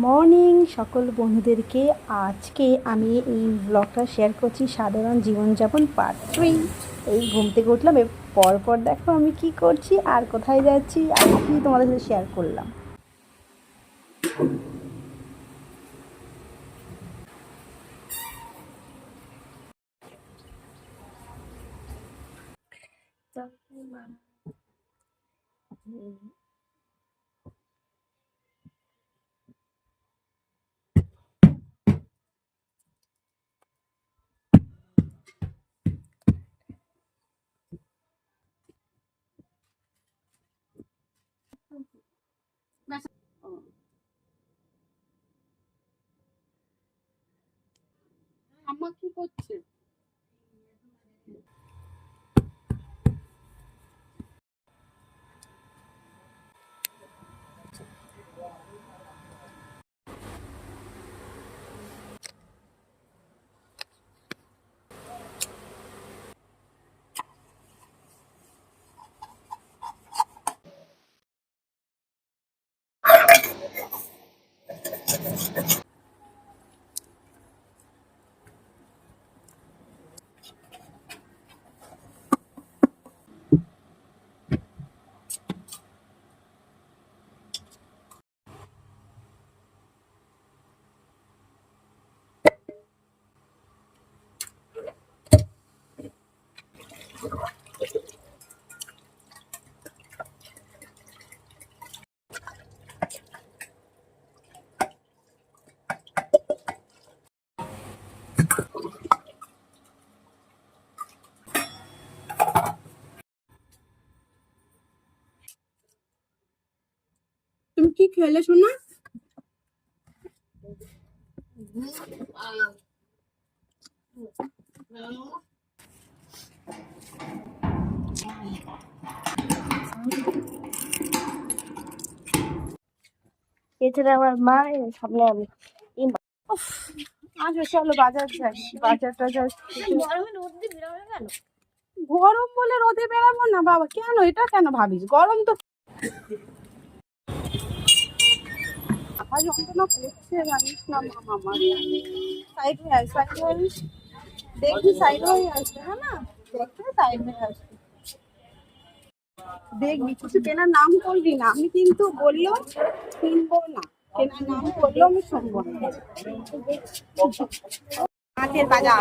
Morning সকল বন্ধুদেরকে। আজকে আমি এই ব্লগটা শেয়ার করছি সাধারণ জীবনযাপন পার্ট 3। এই ঘুম থেকে উঠলাম, পরপর দেখো আমি কি করছি আর কোথায় যাচ্ছি আর কি তোমাদের সাথে শেয়ার করলাম। আম্মা কি করছে? তুমি কি খেলে শোনা? এছাড়া আমার মা সামনে আমি আজ চলো বাজার যাই, বাজার টাজার। গরম বলে রোদে বেরাবো না বাবা, কেন এটা কেন ভাবিস? গরম তো মাথা যন্ত্রণা করছে জানিস না মামা। আমার সাইড হয়ে আস, সাইড হয়ে আস, দেখবি সাইড হয়ে আসবে। হ্যাঁ না, দেখবে সাইড হয়ে আসবে, দেখবি কিছু কেনার নাম করবি না। আমি কিন্তু বললেও কিনবো না, কেনার নাম করলেও আমি শুনবো না। মাছের বাজার